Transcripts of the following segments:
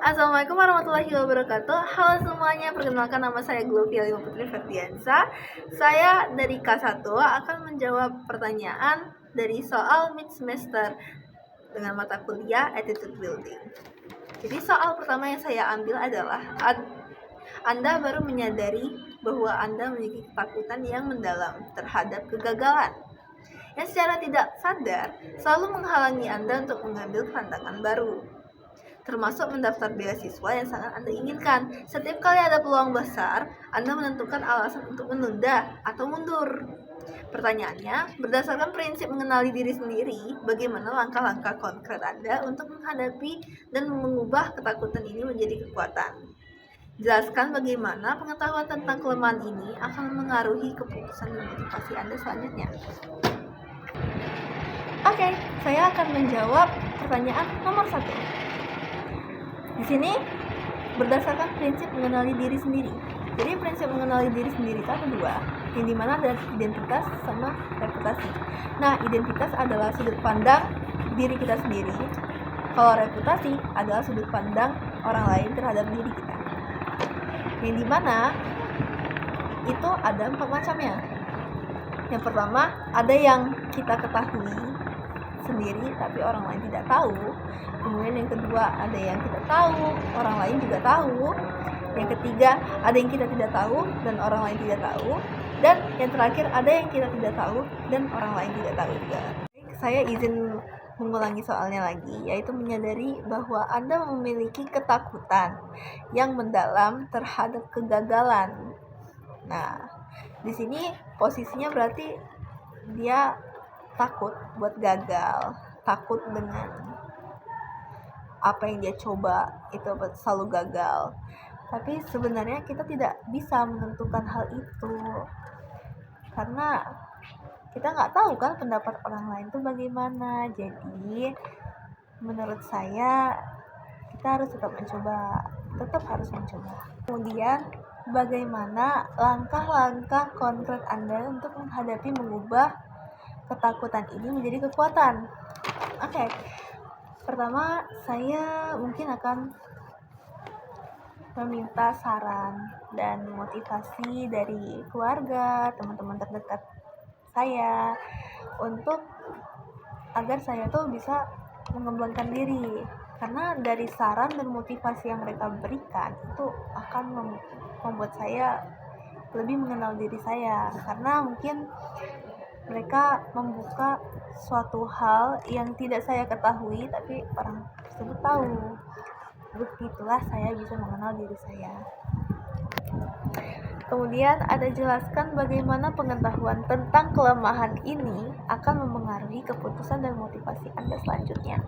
Assalamualaikum warahmatullahi wabarakatuh. Halo semuanya, perkenalkan nama saya Glovia Lima Putri Ferdiansa. Saya dari K1 akan menjawab pertanyaan dari soal mid semester dengan mata kuliah Attitude Building. Jadi soal pertama yang saya ambil adalah Anda baru menyadari bahwa Anda memiliki ketakutan yang mendalam terhadap kegagalan yang secara tidak sadar selalu menghalangi Anda untuk mengambil tantangan baru, termasuk mendaftar beasiswa yang sangat Anda inginkan. Setiap kali ada peluang besar, Anda menentukan alasan untuk menunda atau mundur. Pertanyaannya, berdasarkan prinsip mengenali diri sendiri, bagaimana langkah-langkah konkret Anda untuk menghadapi dan mengubah ketakutan ini menjadi kekuatan? Jelaskan bagaimana pengetahuan tentang kelemahan ini akan mengaruhi keputusan dan motivasi Anda selanjutnya. Oke, saya akan menjawab pertanyaan nomor 1. Di sini berdasarkan prinsip mengenali diri sendiri. Jadi prinsip mengenali diri sendiri itu ada dua, yang dimana ada identitas sama reputasi. Nah, identitas adalah sudut pandang diri kita sendiri. Kalau reputasi adalah sudut pandang orang lain terhadap diri kita. Yang dimana itu ada 4 macamnya. Yang pertama, ada yang kita ketahui sendiri tapi orang lain tidak tahu. Kemudian yang kedua, ada yang kita tahu, orang lain juga tahu. Yang ketiga, ada yang kita tidak tahu dan orang lain tidak tahu. Dan yang terakhir, ada yang kita tidak tahu dan orang lain tidak tahu juga. Saya izin mengulangi soalnya lagi, yaitu menyadari bahwa Anda memiliki ketakutan yang mendalam terhadap kegagalan. Nah, di sini posisinya berarti dia takut buat gagal, takut dengan apa yang dia coba itu selalu gagal. Tapi sebenarnya kita tidak bisa menentukan hal itu, karena kita nggak tahu kan pendapat orang lain itu bagaimana. Jadi menurut saya kita harus tetap harus mencoba. Kemudian bagaimana langkah-langkah konkret Anda untuk mengubah ketakutan ini menjadi kekuatan? Oke. Pertama, saya mungkin akan meminta saran dan motivasi dari keluarga, teman-teman terdekat saya untuk agar saya tuh bisa mengembangkan diri. Karena dari saran dan motivasi yang mereka berikan itu akan membuat saya lebih mengenal diri saya, karena mungkin mereka membuka suatu hal yang tidak saya ketahui tapi orang tersebut tahu. Begitulah saya bisa mengenal diri saya. Kemudian ada jelaskan bagaimana pengetahuan tentang kelemahan ini akan memengaruhi keputusan dan motivasi Anda selanjutnya.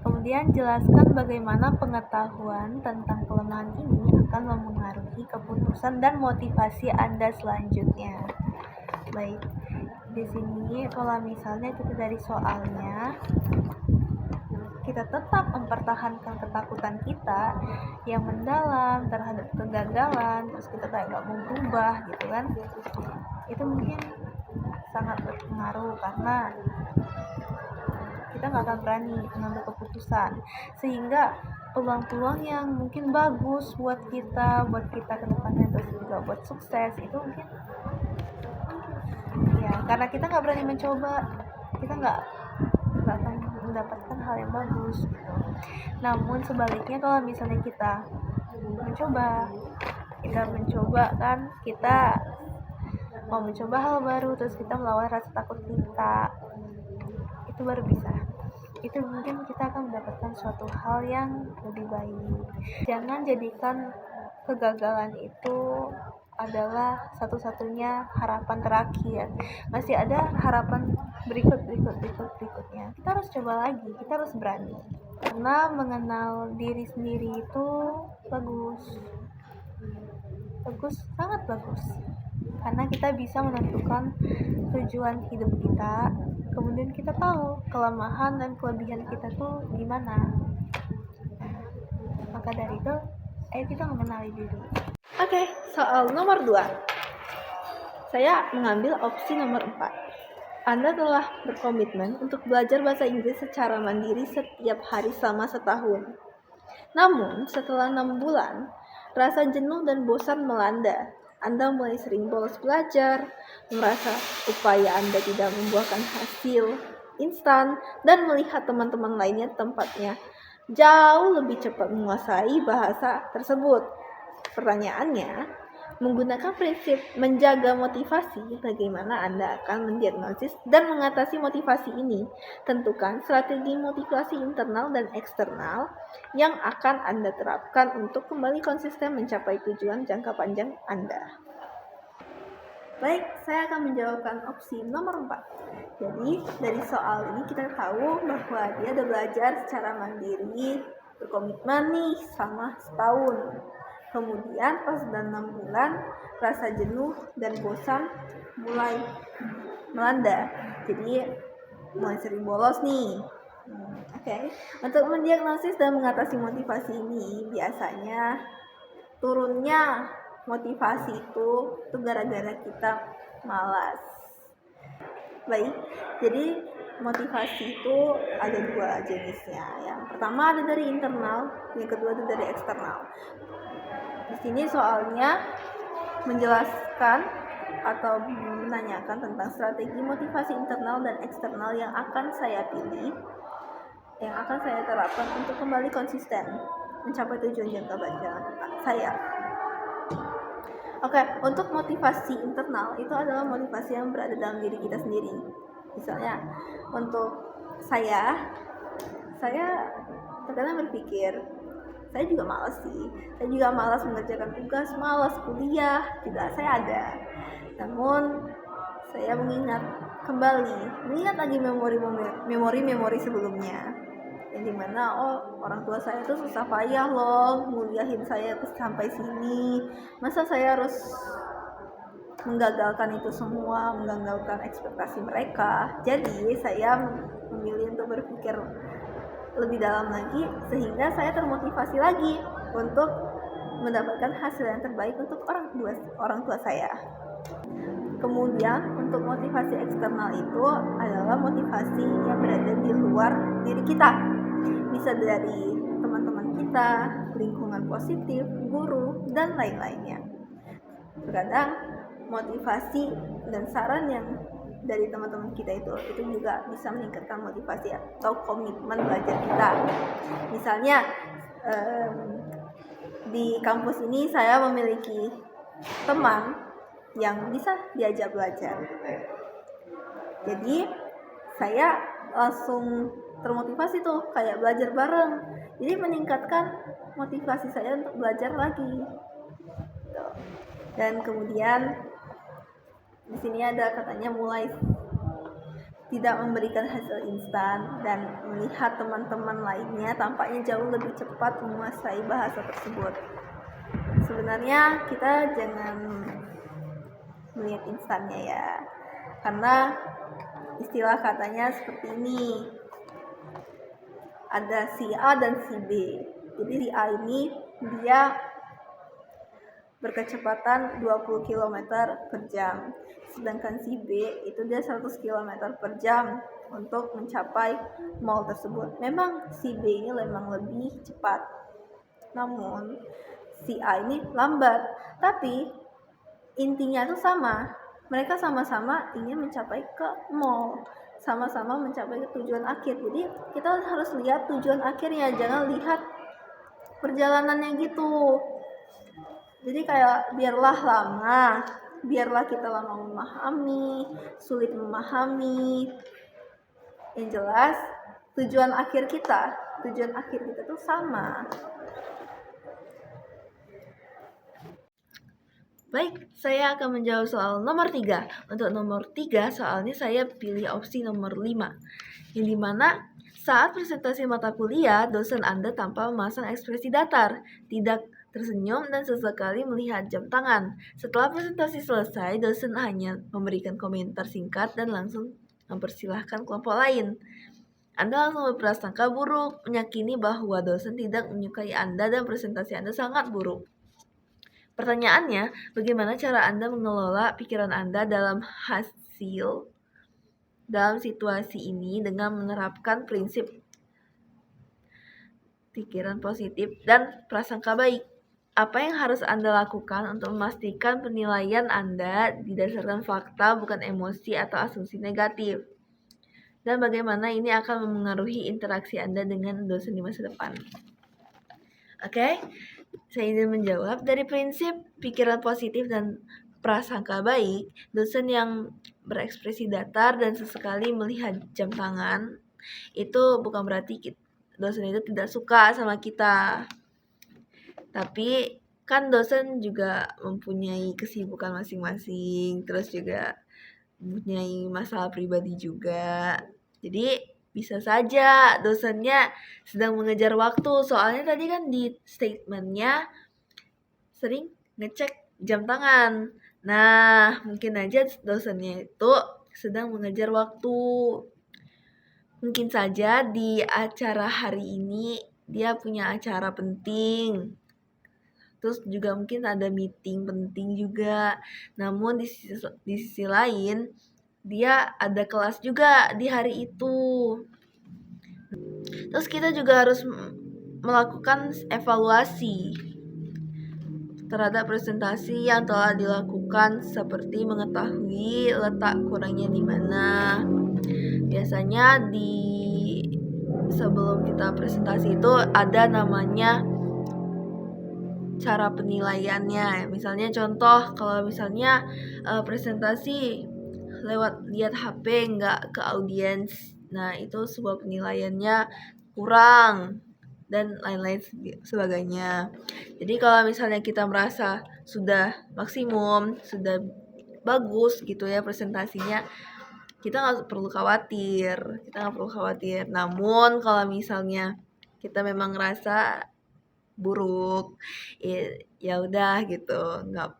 Kemudian jelaskan bagaimana pengetahuan tentang kelemahan ini akan memengaruhi keputusan dan motivasi Anda selanjutnya. Baik, di sini kalau misalnya kita dari soalnya, kita tetap mempertahankan ketakutan kita yang mendalam terhadap kegagalan, terus kita kayak nggak mau berubah gitu kan, itu mungkin sangat berpengaruh karena kita nggak akan berani mengambil keputusan, sehingga peluang-peluang yang mungkin bagus buat kita ke depannya, terus juga buat sukses itu mungkin ya karena kita nggak berani mencoba, kita nggak akan mendapatkan hal yang bagus gitu. Namun sebaliknya, kalau misalnya kita mencoba kan, kita mau mencoba hal baru, terus kita melawan rasa takut kita, itu baru bisa. Itu mungkin kita akan mendapatkan suatu hal yang lebih baik. Jangan jadikan kegagalan itu adalah satu-satunya harapan terakhir. Masih ada harapan berikutnya. Kita harus coba lagi, kita harus berani. Karena mengenal diri sendiri itu bagus, sangat bagus. Karena kita bisa menentukan tujuan hidup kita. Kemudian kita tahu kelemahan dan kelebihan kita tuh gimana. Maka dari itu, ayo kita mengenali diri. Oke, soal nomor 2. Saya mengambil opsi nomor 4. Anda telah berkomitmen untuk belajar bahasa Inggris secara mandiri setiap hari selama setahun. Namun, setelah 6 bulan, rasa jenuh dan bosan melanda. Anda mulai sering bolos belajar, merasa upaya Anda tidak membuahkan hasil instan, dan melihat teman-teman lainnya tempatnya jauh lebih cepat menguasai bahasa tersebut. Pertanyaannya, menggunakan prinsip menjaga motivasi, bagaimana Anda akan mendiagnosis dan mengatasi motivasi ini? Tentukan strategi motivasi internal dan eksternal yang akan Anda terapkan untuk kembali konsisten mencapai tujuan jangka panjang Anda. Baik, saya akan menjawabkan opsi nomor 4. Jadi, dari soal ini kita tahu bahwa dia udah belajar secara mandiri, berkomitmen nih selama setahun. Kemudian pas sudah 6 bulan, rasa jenuh dan bosan mulai melanda. Jadi, mulai sering bolos nih. Oke. Untuk mendiagnosis dan mengatasi motivasi ini, biasanya turunnya motivasi itu gara-gara kita malas. Baik, jadi motivasi itu ada 2 jenisnya. Yang pertama ada dari internal, yang kedua ada dari eksternal. Di sini soalnya menjelaskan atau menanyakan tentang strategi motivasi internal dan eksternal yang akan saya pilih, yang akan saya terapkan untuk kembali konsisten mencapai tujuan jangka panjang saya. Oke, untuk motivasi internal itu adalah motivasi yang berada dalam diri kita sendiri. Misalnya, untuk saya terkadang berpikir, saya juga malas sih. Saya juga malas mengerjakan tugas, malas kuliah, juga saya ada. Namun, saya mengingat lagi memori sebelumnya. Yang dimana orang tua saya tuh susah payah loh nguliahin saya sampai sini, masa saya harus menggagalkan itu semua, menggagalkan ekspektasi mereka. Jadi saya memilih untuk berpikir lebih dalam lagi sehingga saya termotivasi lagi untuk mendapatkan hasil yang terbaik untuk orang tua saya. Kemudian untuk motivasi eksternal itu adalah motivasi yang berada di luar diri kita. Bisa dari teman-teman kita, lingkungan positif, guru, dan lain-lainnya. Terkadang motivasi dan saran yang dari teman-teman kita itu juga bisa meningkatkan motivasi atau komitmen belajar kita. Misalnya di kampus ini saya memiliki teman yang bisa diajak belajar. Jadi saya langsung termotivasi tuh kayak belajar bareng. Jadi meningkatkan motivasi saya untuk belajar lagi. Dan kemudian di sini ada katanya mulai tidak memberikan hasil instan dan melihat teman-teman lainnya tampaknya jauh lebih cepat menguasai bahasa tersebut. Sebenarnya kita jangan melihat instannya ya, karena istilah katanya seperti ini, ada si A dan si B. Jadi si A ini dia berkecepatan 20 km per jam, sedangkan si B itu dia 100 km per jam untuk mencapai mall tersebut. Memang si B ini memang lebih cepat, namun si A ini lambat, tapi intinya itu sama. Mereka sama-sama ingin mencapai ke mall, sama-sama mencapai ke tujuan akhir. Jadi kita harus lihat tujuan akhirnya, jangan lihat perjalanannya gitu. Jadi kayak biarlah kita lama memahami, sulit memahami. Yang jelas tujuan akhir kita tuh sama. Baik, saya akan menjawab soal nomor 3. Untuk nomor 3, soalnya saya pilih opsi nomor 5. Yang dimana saat presentasi mata kuliah, dosen Anda tanpa memasang ekspresi datar, tidak tersenyum dan sesekali melihat jam tangan. Setelah presentasi selesai, dosen hanya memberikan komentar singkat dan langsung mempersilahkan kelompok lain. Anda langsung berprasangka buruk, meyakini bahwa dosen tidak menyukai Anda dan presentasi Anda sangat buruk. Pertanyaannya, bagaimana cara Anda mengelola pikiran Anda dalam situasi ini dengan menerapkan prinsip pikiran positif dan prasangka baik. Apa yang harus Anda lakukan untuk memastikan penilaian Anda didasarkan fakta bukan emosi atau asumsi negatif? Dan bagaimana ini akan memengaruhi interaksi Anda dengan dosen di masa depan? Oke, saya ingin menjawab dari prinsip pikiran positif dan prasangka baik, dosen yang berekspresi datar dan sesekali melihat jam tangan, itu bukan berarti dosen itu tidak suka sama kita. Tapi kan dosen juga mempunyai kesibukan masing-masing, terus juga mempunyai masalah pribadi juga. Jadi bisa saja dosennya sedang mengejar waktu, soalnya tadi kan di statementnya sering ngecek jam tangan. Nah, mungkin aja dosennya itu sedang mengejar waktu. Mungkin saja di acara hari ini dia punya acara penting. Terus juga mungkin ada meeting penting juga. Namun di sisi lain dia ada kelas juga di hari itu. Terus kita juga harus melakukan evaluasi terhadap presentasi yang telah dilakukan, seperti mengetahui letak kurangnya di mana. Biasanya di sebelum kita presentasi itu ada namanya cara penilaiannya. Misalnya contoh, kalau misalnya presentasi lewat lihat HP nggak ke audiens, nah itu sebuah penilaiannya kurang dan lain-lain sebagainya. Jadi kalau misalnya kita merasa sudah maksimum, sudah bagus gitu ya presentasinya, kita nggak perlu khawatir. Namun kalau misalnya kita memang ngerasa buruk, ya udah gitu, nggak,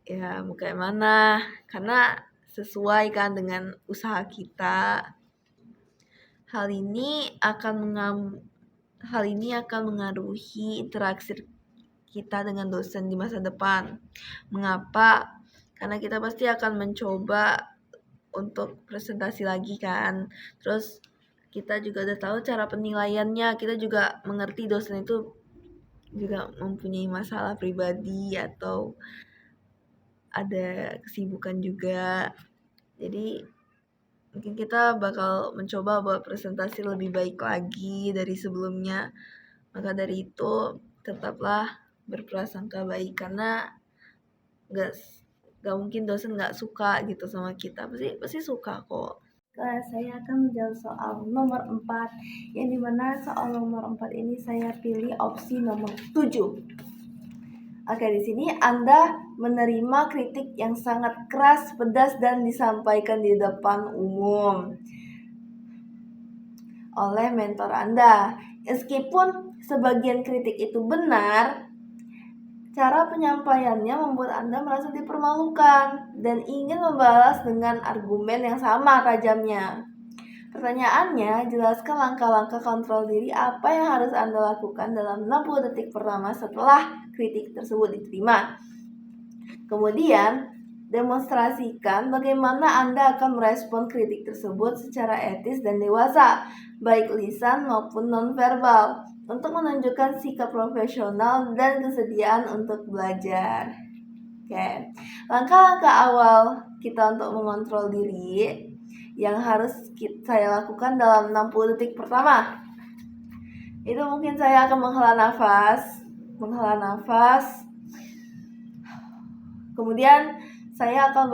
ya mau kayak mana, karena sesuai kan dengan usaha kita. Hal ini akan mengaruhi interaksi kita dengan dosen di masa depan. Mengapa? Karena kita pasti akan mencoba untuk presentasi lagi kan. Terus kita juga udah tahu cara penilaiannya, kita juga mengerti dosen itu juga mempunyai masalah pribadi atau ada kesibukan juga. Jadi mungkin kita bakal mencoba buat presentasi lebih baik lagi dari sebelumnya. Maka dari itu tetaplah berprasangka baik, karena gak mungkin dosen gak suka gitu sama kita, pasti suka kok. Saya akan menjawab soal nomor 4, yang dimana soal nomor 4 ini saya pilih opsi nomor 7. Oke, di sini Anda menerima kritik yang sangat keras, pedas, dan disampaikan di depan umum oleh mentor Anda. Meskipun sebagian kritik itu benar, cara penyampaiannya membuat Anda merasa dipermalukan dan ingin membalas dengan argumen yang sama tajamnya. Pertanyaannya, jelaskan langkah-langkah kontrol diri apa yang harus Anda lakukan dalam 60 detik pertama setelah kritik tersebut diterima. Kemudian, demonstrasikan bagaimana Anda akan merespon kritik tersebut secara etis dan dewasa, baik lisan maupun nonverbal, untuk menunjukkan sikap profesional dan kesediaan untuk belajar. Oke, langkah-langkah awal kita untuk mengontrol diri yang harus saya lakukan dalam 60 detik pertama, itu mungkin saya akan menghela nafas. Kemudian saya akan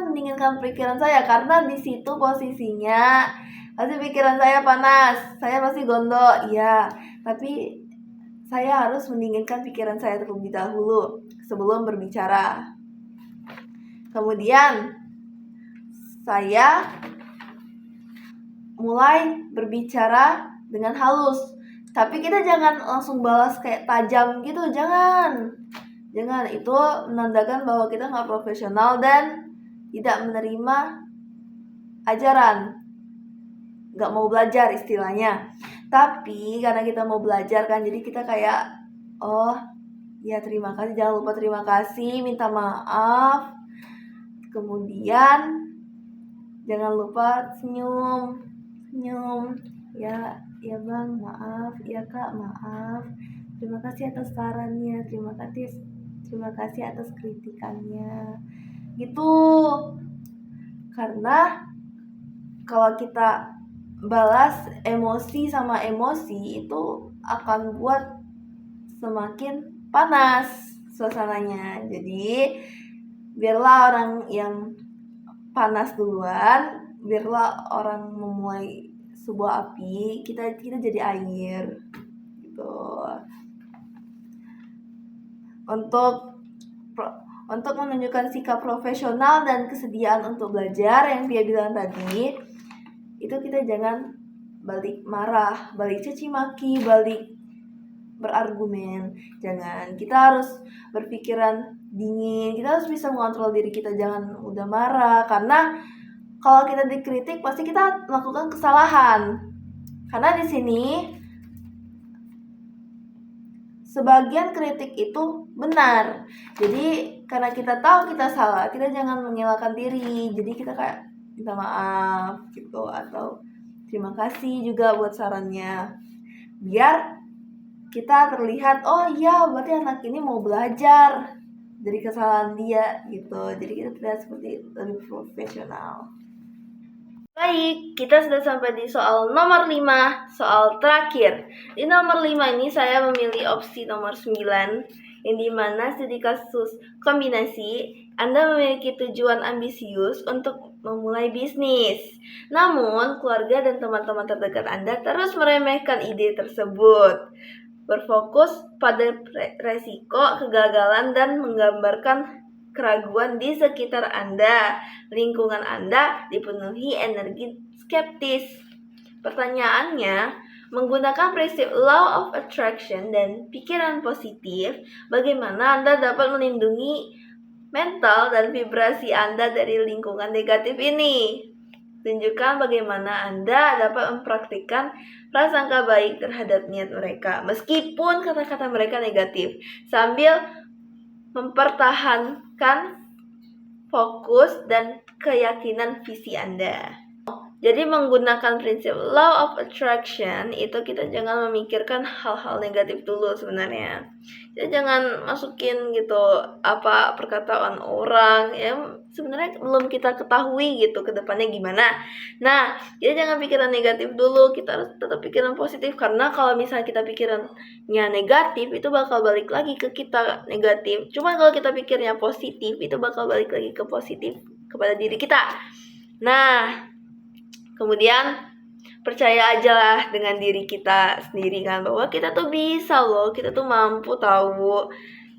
mendinginkan pikiran saya, karena di situ posisinya pasti pikiran saya panas, saya pasti gondok, iya. Tapi saya harus mendinginkan pikiran saya terlebih dahulu sebelum berbicara. Kemudian saya mulai berbicara dengan halus, tapi kita jangan langsung balas kayak tajam gitu, jangan, itu menandakan bahwa kita nggak profesional dan tidak menerima ajaran, nggak mau belajar istilahnya. Tapi karena kita mau belajar kan, jadi kita kayak, oh ya terima kasih, jangan lupa terima kasih, minta maaf, kemudian jangan lupa senyum ya, ya bang, maaf, ya kak, maaf, terima kasih atas sarannya, terima kasih atas kritikannya, gitu. Karena kalau kita balas emosi sama emosi itu akan buat semakin panas suasananya. Jadi biarlah orang yang panas duluan, biarlah orang memulai sebuah api, kita jadi air gitu. Untuk menunjukkan sikap profesional dan kesediaan untuk belajar yang dia bilang tadi, itu kita jangan balik marah, balik caci maki, balik berargumen. Jangan. Kita harus berpikiran dingin, kita harus bisa mengontrol diri kita, jangan udah marah. Karena kalau kita dikritik pasti kita melakukan kesalahan. Karena di sini sebagian kritik itu benar. Jadi karena kita tahu kita salah, kita jangan menyalahkan diri. Jadi kita kayak minta maaf gitu, atau terima kasih juga buat sarannya. Biar kita terlihat, oh iya berarti anak ini mau belajar dari kesalahan dia gitu. Jadi kita terlihat seperti lebih profesional. Baik, kita sudah sampai di soal nomor 5, soal terakhir. Di nomor 5 ini saya memilih opsi nomor 9, yang dimana studi kasus kombinasi, Anda memiliki tujuan ambisius untuk memulai bisnis. Namun, keluarga dan teman-teman terdekat Anda terus meremehkan ide tersebut. Berfokus pada resiko kegagalan dan menggambarkan keraguan di sekitar Anda. Lingkungan Anda dipenuhi energi skeptis. Pertanyaannya, menggunakan prinsip law of attraction dan pikiran positif, bagaimana Anda dapat melindungi mental dan vibrasi Anda dari lingkungan negatif ini? Tunjukkan bagaimana Anda dapat mempraktikkan prasangka baik terhadap niat mereka, meskipun kata-kata mereka negatif, sambil mempertahankan fokus dan keyakinan visi Anda. Jadi menggunakan prinsip law of attraction itu kita jangan memikirkan hal-hal negatif dulu sebenarnya. Jadi jangan masukin gitu apa perkataan orang yang sebenarnya belum kita ketahui gitu ke depannya gimana. Nah, jadi jangan pikiran negatif dulu, kita harus tetap pikiran positif, karena kalau misalnya kita pikirannya negatif itu bakal balik lagi ke kita negatif. Cuma kalau kita pikirnya positif itu bakal balik lagi ke positif kepada diri kita. Nah, kemudian percaya aja lah dengan diri kita sendiri kan, bahwa kita tuh bisa loh, kita tuh mampu tahu.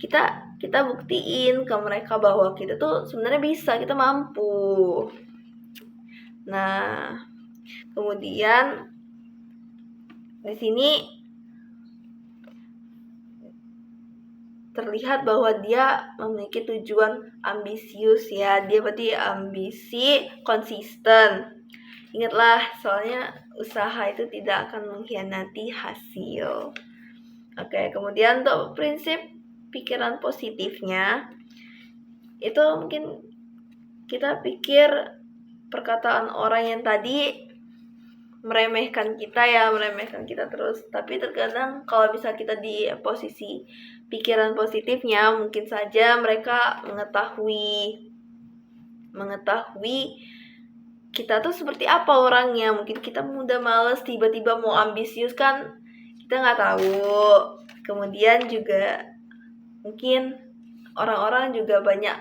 Kita buktiin ke mereka bahwa kita tuh sebenarnya bisa, kita mampu. Nah, kemudian di sini terlihat bahwa dia memiliki tujuan ambisius ya, dia berarti ambisi konsisten. Ingatlah, soalnya usaha itu tidak akan mengkhianati hasil. Oke, kemudian untuk prinsip pikiran positifnya, itu mungkin kita pikir perkataan orang yang tadi meremehkan kita terus. Tapi terkadang kalau bisa kita di posisi pikiran positifnya, mungkin saja mereka mengetahui kita tuh seperti apa orangnya. Mungkin kita muda males, tiba-tiba mau ambisius kan, kita nggak tahu. Kemudian juga mungkin orang-orang juga banyak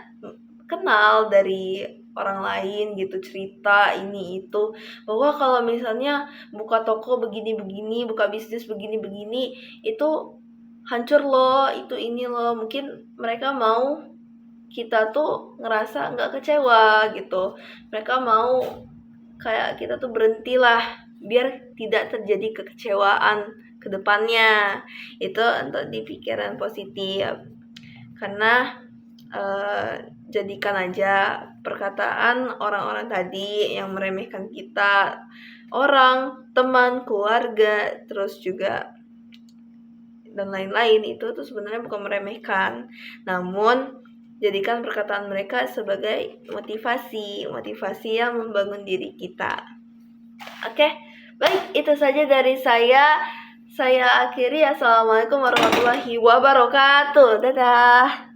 kenal dari orang lain gitu, cerita ini itu, bahwa kalau misalnya buka toko begini-begini, buka bisnis begini-begini, itu hancur loh, itu ini loh. Mungkin mereka mau kita tuh ngerasa nggak kecewa gitu. Mereka mau kayak kita tuh berhentilah biar tidak terjadi kekecewaan ke depannya. Itu untuk di pikiran positif. Karena jadikan aja perkataan orang-orang tadi yang meremehkan kita, orang, teman, keluarga, terus juga dan lain-lain, itu tuh sebenarnya bukan meremehkan, namun jadikan perkataan mereka sebagai motivasi yang membangun diri kita. Oke, Baik, itu saja dari saya. Saya akhiri. Assalamualaikum warahmatullahi wabarakatuh. Dadah.